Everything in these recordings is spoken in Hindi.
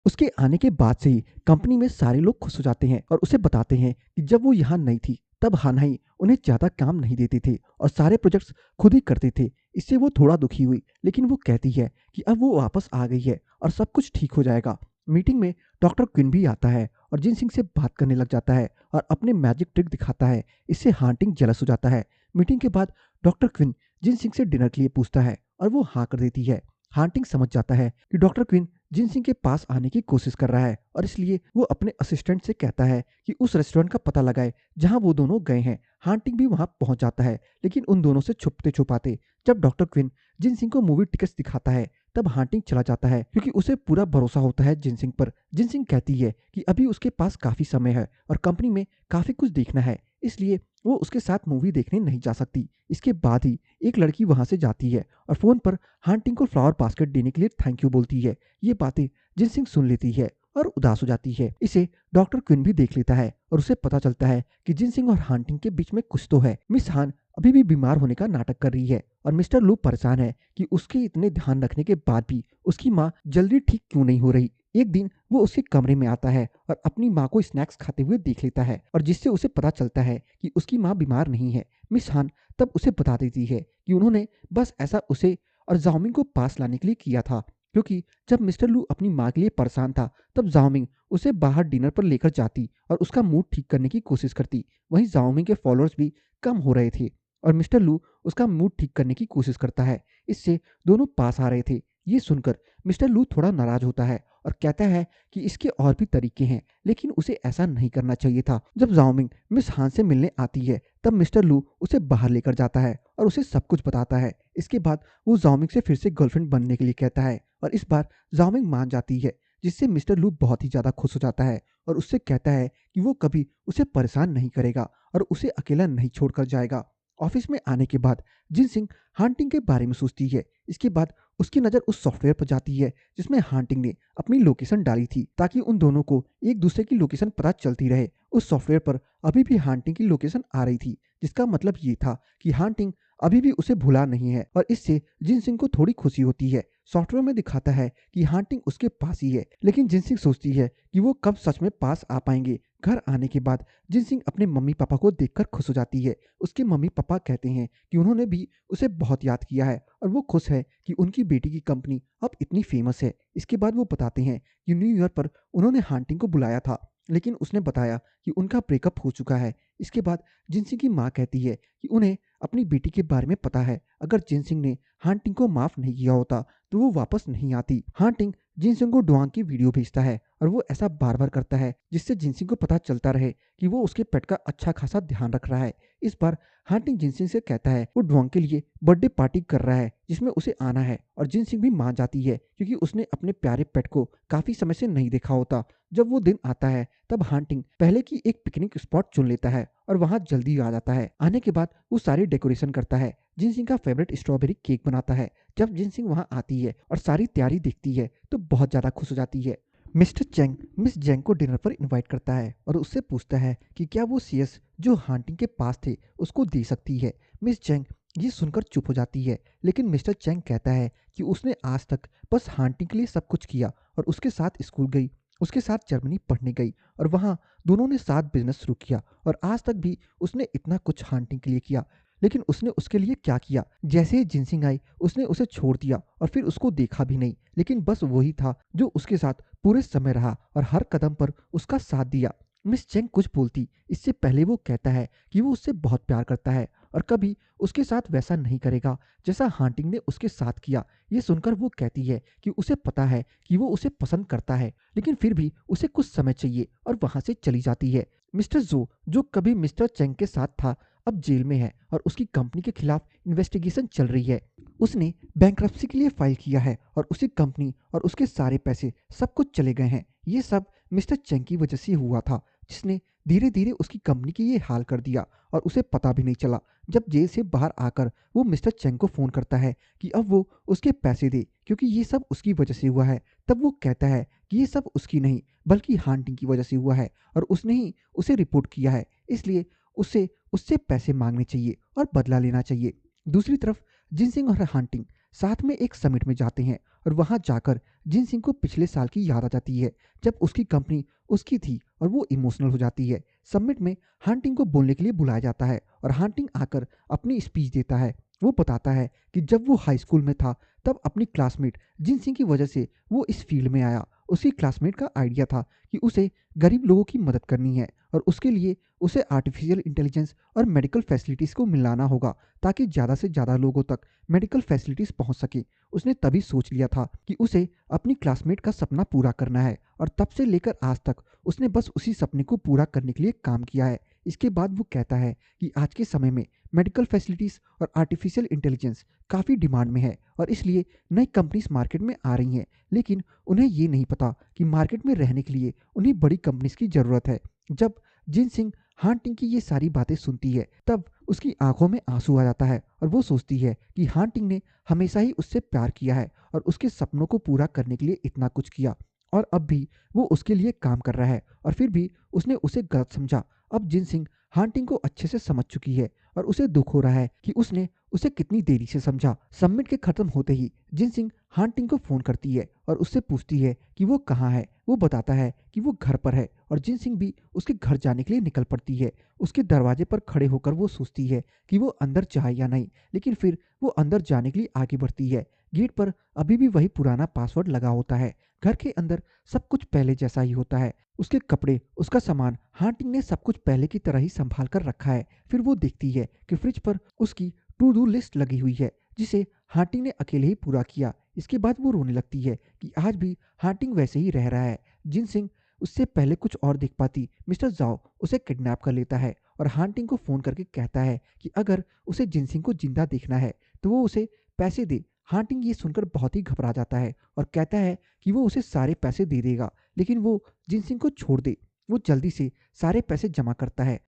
उसके आने के बाद से ही कंपनी में सारे लोग खुश हो जाते हैं और उसे बताते हैं कि जब वो यहाँ नहीं थी तब हानाई उन्हें ज़्यादा काम नहीं देते थे और सारे प्रोजेक्ट्स खुद ही करते थे। इससे वो थोड़ा दुखी हुई, लेकिन वो कहती है कि अब वो वापस आ गई है और सब कुछ ठीक हो जाएगा। मीटिंग में डॉक्टर क्विन भी आता है और जिन सिंह से बात करने लग जाता है और अपने मैजिक ट्रिक दिखाता है। इससे हांटिंग जेलस हो जाता है। मीटिंग के बाद डॉक्टर क्विन जिन सिंह से डिनर के लिए पूछता है और वो हाँ कर देती है। हांटिंग समझ जाता है कि डॉक्टर क्विन जिन सिंह के पास आने की कोशिश कर रहा है और इसलिए वो अपने असिस्टेंट से कहता है कि उस रेस्टोरेंट का पता लगाए जहां वो दोनों गए हैं। हांटिंग भी वहां पहुंच जाता है, लेकिन उन दोनों से छुपते छुपाते जब डॉक्टर क्विन जिन सिंह को मूवी टिकट्स दिखाता है तब हांटिंग चला जाता है, क्योंकि उसे पूरा भरोसा होता है जिन सिंह पर। जिन सिंह कहती है कि अभी उसके पास काफी समय है और कंपनी में काफी कुछ देखना है, इसलिए वो उसके साथ मूवी देखने नहीं जा सकती। इसके बाद ही एक लड़की वहां से जाती है और फोन पर हांटिंग को फ्लावर बास्केट देने के लिए थैंक यू बोलती है। ये बातें जिन सिंह सुन लेती है और उदास हो जाती है। इसे डॉक्टर क्विन भी देख लेता है और उसे पता चलता है कि जिन सिंह और हांटिंग के बीच में कुछ तो है। मिस हान अभी भी बीमार होने का नाटक कर रही है और मिस्टर लू परेशान है कि उसके इतने ध्यान रखने के बाद भी उसकी माँ जल्दी ठीक क्यों नहीं हो रही। एक दिन वो उसके कमरे में आता है और अपनी माँ को स्नैक्स खाते हुए देख लेता है और जिससे उसे पता चलता है कि उसकी माँ बीमार नहीं है। मिस हान तब उसे बता देती है कि उन्होंने बस ऐसा उसे और जाओमिंग को पास लाने के लिए किया था, क्योंकि जब मिस्टर लू अपनी माँ के लिए परेशान था तब जाओमिंग उसे बाहर डिनर पर लेकर जाती और उसका मूड ठीक करने की कोशिश करती। वहीं जाओमिंग के फॉलोअर्स भी कम हो रहे थे और मिस्टर लू उसका मूड ठीक करने की कोशिश करता है। इससे दोनों पास आ रहे थे। ये सुनकर मिस्टर लू थोड़ा नाराज होता है और कहता है कि इसके और भी तरीके हैं, लेकिन उसे ऐसा नहीं करना चाहिए था। जब जाओमिंग मिस हान से मिलने आती है तब मिस्टर लू उसे बाहर लेकर जाता है और उसे सब कुछ बताता है। इसके बाद वो जाओमिंग से फिर से गर्लफ्रेंड बनने के लिए कहता है और इस बार जाओमिंग मान जाती है, जिससे मिस्टर लू बहुत ही ज़्यादा खुश हो जाता है और उससे कहता है कि वो कभी उसे परेशान नहीं करेगा और उसे अकेला नहीं छोड़कर जाएगा। ऑफिस में आने के बाद जिन सिंह हांटिंग के बारे में सोचती है। इसके बाद उसकी नज़र उस सॉफ्टवेयर पर जाती है जिसमें हांटिंग ने अपनी लोकेशन डाली थी ताकि उन दोनों को एक दूसरे की लोकेशन पता चलती रहे। उस सॉफ्टवेयर पर अभी भी हांटिंग की लोकेशन आ रही थी, जिसका मतलब ये था कि हांटिंग अभी भी उसे भुला नहीं है और इससे जिन सिंह को थोड़ी खुशी होती है। सॉफ्टवेयर में दिखाता है कि हांटिंग उसके पास ही है, लेकिन जिन सिंह सोचती है कि वो कब सच में पास आ पाएंगे। घर आने के बाद जिन सिंह अपने मम्मी पापा को देखकर खुश हो जाती है। उसके मम्मी पापा कहते हैं कि उन्होंने भी उसे बहुत याद किया है और वो खुश है कि उनकी बेटी की कंपनी अब इतनी फेमस है। इसके बाद वो बताते हैं कि न्यू ईयर पर उन्होंने हांटिंग को बुलाया था, लेकिन उसने बताया कि उनका ब्रेकअप हो चुका है। इसके बाद जिनसिंह की माँ कहती है कि उन्हें अपनी बेटी के बारे में पता है। अगर जिनसिंह ने हांटिंग को माफ नहीं किया होता तो वो वापस नहीं आती। हांटिंग जिनसिंह को डुआंग की वीडियो भेजता है और वो ऐसा बार बार करता है जिससे जिनसिंह को पता चलता रहे कि वो उसके पेट का अच्छा खासा ध्यान रख रहा है। इस बार हांटिंग जिनसिंह से कहता है वो डुआंग के लिए बर्थडे पार्टी कर रहा है जिसमें उसे आना है और जिनसिंह भी मान जाती है, क्योंकि उसने अपने प्यारे पेट को काफी समय से नहीं देखा होता। जब वो दिन आता है तब हांटिंग पहले की एक पिकनिक स्पॉट चुन लेता है और वहां जल्दी आ जाता है। आने के बाद वो सारी डेकोरेशन करता है। जिनसिंह का फेवरेट स्ट्रॉबेरी केक बनाता है। जब जिनसिंह वहां आती है और सारी तैयारी देखती है तो बहुत ज्यादा खुश हो जाती है। मिस्टर चेंग मिस जेंग को डिनर पर इनवाइट करता है और उससे पूछता है कि क्या वो सीएस जो हांटिंग के पास थे उसको दे सकती है। मिस जेंग ये सुनकर चुप हो जाती है, लेकिन मिस्टर चेंग कहता है कि उसने आज तक बस हांटिंग के लिए सब कुछ किया और उसके साथ स्कूल गई, उसके साथ जर्मनी पढ़ने गई और वहाँ दोनों ने साथ बिजनेस शुरू किया और आज तक भी उसने इतना कुछ हांटिंग के लिए किया। लेकिन उसने उसके लिए क्या किया? जैसे ही जिनसिंग आई उसने उसे छोड़ दिया और फिर उसको देखा भी नहीं, लेकिन बस वही था जो उसके साथ पूरे समय रहा और हर कदम पर उसका साथ दिया। मिस चेंग कुछ बोलती इससे पहले वो कहता है कि वो उससे बहुत प्यार करता है और कभी उसके साथ वैसा नहीं करेगा जैसा हांटिंग ने उसके साथ किया। ये सुनकर वो कहती है कि उसे पता है कि वो उसे पसंद करता है, लेकिन फिर भी उसे कुछ समय चाहिए और वहां से चली जाती है। मिस्टर जो जो कभी मिस्टर चेंग के साथ था अब जेल में है और उसकी कंपनी के खिलाफ इन्वेस्टिगेशन चल रही है। उसने बैंक्रप्सी के लिए फाइल किया है और उसकी कंपनी और उसके सारे पैसे सब कुछ चले गए हैं। ये सब मिस्टर चेंग की वजह से हुआ था, जिसने धीरे धीरे उसकी कंपनी की ये हाल कर दिया और उसे पता भी नहीं चला। जब जेल से बाहर आकर वो मिस्टर चेंग को फ़ोन करता है कि अब वो उसके पैसे दे, क्योंकि ये सब उसकी वजह से हुआ है। तब वो कहता है कि ये सब उसकी नहीं बल्कि हांटिंग की वजह से हुआ है और उसने ही उसे रिपोर्ट किया है, इसलिए उसे उससे पैसे मांगने चाहिए और बदला लेना चाहिए। दूसरी तरफ जिनसिंग और हांटिंग साथ में एक समिट में जाते हैं और वहां जाकर जिन सिंह को पिछले साल की याद आ जाती है जब उसकी कंपनी उसकी थी और वो इमोशनल हो जाती है। समिट में हांटिंग को बोलने के लिए बुलाया जाता है और हांटिंग आकर अपनी स्पीच देता है। वो बताता है कि जब वो हाई स्कूल में था तब अपनी क्लासमेट जिन सिंह की वजह से वो इस फील्ड में आया। उसकी क्लासमेट का आइडिया था कि उसे गरीब लोगों की मदद करनी है और उसके लिए उसे आर्टिफिशियल इंटेलिजेंस और मेडिकल फैसिलिटीज़ को मिलाना होगा ताकि ज़्यादा से ज़्यादा लोगों तक मेडिकल फैसिलिटीज़ पहुंच सके। उसने तभी सोच लिया था कि उसे अपनी क्लासमेट का सपना पूरा करना है और तब से लेकर आज तक उसने बस उसी सपने को पूरा करने के लिए काम किया है। इसके बाद वो कहता है कि आज के समय में मेडिकल फैसिलिटीज़ और आर्टिफिशियल इंटेलिजेंस काफ़ी डिमांड में है और इसलिए नई कंपनीज मार्केट में आ रही हैं, लेकिन उन्हें ये नहीं पता कि मार्केट में रहने के लिए उन्हें बड़ी कंपनीज की ज़रूरत है। जब जिन सिंह हांटिंग की ये सारी बातें सुनती है तब उसकी आंखों में आंसू आ जाता है और वो सोचती है कि हांटिंग ने हमेशा ही उससे प्यार किया है और उसके सपनों को पूरा करने के लिए इतना कुछ किया और अब भी वो उसके लिए काम कर रहा है और फिर भी उसने उसे गलत समझा। अब जिन सिंह हांटिंग को अच्छे से समझ चुकी है और उसे दुख हो रहा है कि उसने उसे कितनी देरी से समझा। समिट के खत्म होते ही जिन सिंह हांटिंग को फोन करती है और उससे पूछती है कि वो कहाँ है। वो बताता है कि वो घर पर है और जिन सिंह भी उसके घर जाने के लिए निकल पड़ती है। उसके दरवाजे पर खड़े होकर वो सोचती है कि वो अंदर जाए या नहीं, लेकिन फिर वो अंदर जाने के लिए आगे बढ़ती है। गेट पर अभी भी वही पुराना पासवर्ड लगा होता है। घर के अंदर सब कुछ पहले जैसा ही होता है। उसके कपड़े, उसका सामान हांटिंग ने सब कुछ पहले की तरह ही संभाल कर रखा है। फिर वो देखती है कि फ्रिज पर उसकी टू डू लिस्ट लगी हुई है जिसे हांटिंग ने अकेले ही पूरा किया। इसके बाद वो रोने लगती है कि आज भी हांटिंग वैसे ही रह रहा है। जिन सिंह उससे पहले कुछ और देख पाती मिस्टर जाओ उसे किडनैप कर लेता है और हांटिंग को फोन करके कहता है कि अगर उसे जिन सिंह को जिंदा देखना है तो वो उसे पैसे दे। हांटिंग ये सुनकर बहुत ही घबरा जाता है और कहता है कि वो उसे सारे पैसे दे देगा, लेकिन वो जिन सिंह को छोड़ दे। वो जल्दी से सारे पैसे जमा करता है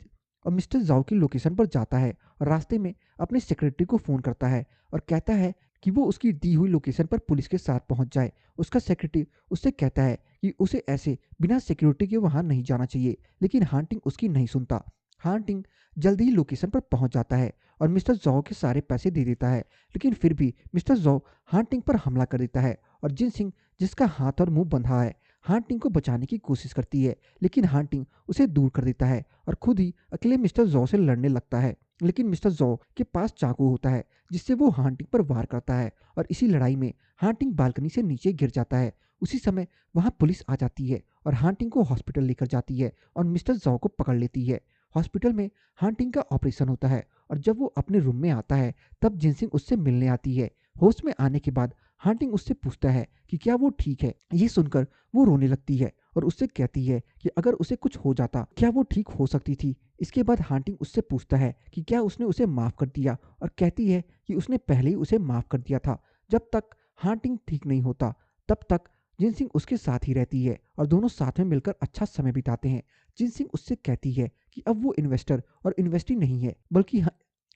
और मिस्टर जाओ की लोकेशन पर जाता है और रास्ते में अपने सेक्रेटरी को फ़ोन करता है और कहता है कि वो उसकी दी हुई लोकेशन पर पुलिस के साथ पहुंच जाए। उसका सेक्रेटरी उससे कहता है कि उसे ऐसे बिना सिक्योरिटी के वहां नहीं जाना चाहिए, लेकिन हांटिंग उसकी नहीं सुनता। हांटिंग जल्दी ही लोकेशन पर पहुंच जाता है और मिस्टर जॉ के सारे पैसे दे देता है, लेकिन फिर भी मिस्टर जॉ हांटिंग पर हमला कर देता है और जिन सिंह जिसका हाथ और मुंह बंधा है हांटिंग को बचाने की कोशिश करती है, लेकिन हांटिंग उसे दूर कर देता है और खुद ही अकेले मिस्टर जॉ से लड़ने लगता है। लेकिन मिस्टर जॉ के पास चाकू होता है जिससे वो हांटिंग पर वार करता है और इसी लड़ाई में हांटिंग बालकनी से नीचे गिर जाता है। उसी समय वहां पुलिस आ जाती है और हांटिंग को हॉस्पिटल लेकर जाती है और मिस्टर जॉ को पकड़ लेती है। हॉस्पिटल में हांटिंग का ऑपरेशन होता है और जब वो अपने रूम में आता है तब जिनसिंग उससे मिलने आती है। होश में आने के बाद हांटिंग उससे पूछता है कि क्या वो ठीक है। ये सुनकर वो रोने लगती है और उससे कहती है कि अगर उसे कुछ हो जाता क्या वो ठीक हो सकती थी। इसके बाद हांटिंग उससे पूछता है कि क्या उसने उसे माफ़ कर दिया और कहती है कि उसने पहले ही उसे माफ़ कर दिया था। जब तक हांटिंग ठीक नहीं होता तब तक जिनसिंग उसके साथ ही रहती है और दोनों साथ में मिलकर अच्छा समय बिताते हैं। जिनसिंग उससे कहती है कि अब वो इन्वेस्टर और इन्वेस्टी नहीं है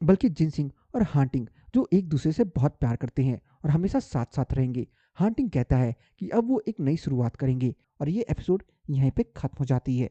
बल्कि जिनसिंग और हांटिंग जो एक दूसरे से बहुत प्यार करते हैं और हमेशा साथ साथ रहेंगे। हांटिंग कहता है कि अब वो एक नई शुरुआत करेंगे और ये एपिसोड यहीं पे खत्म हो जाती है।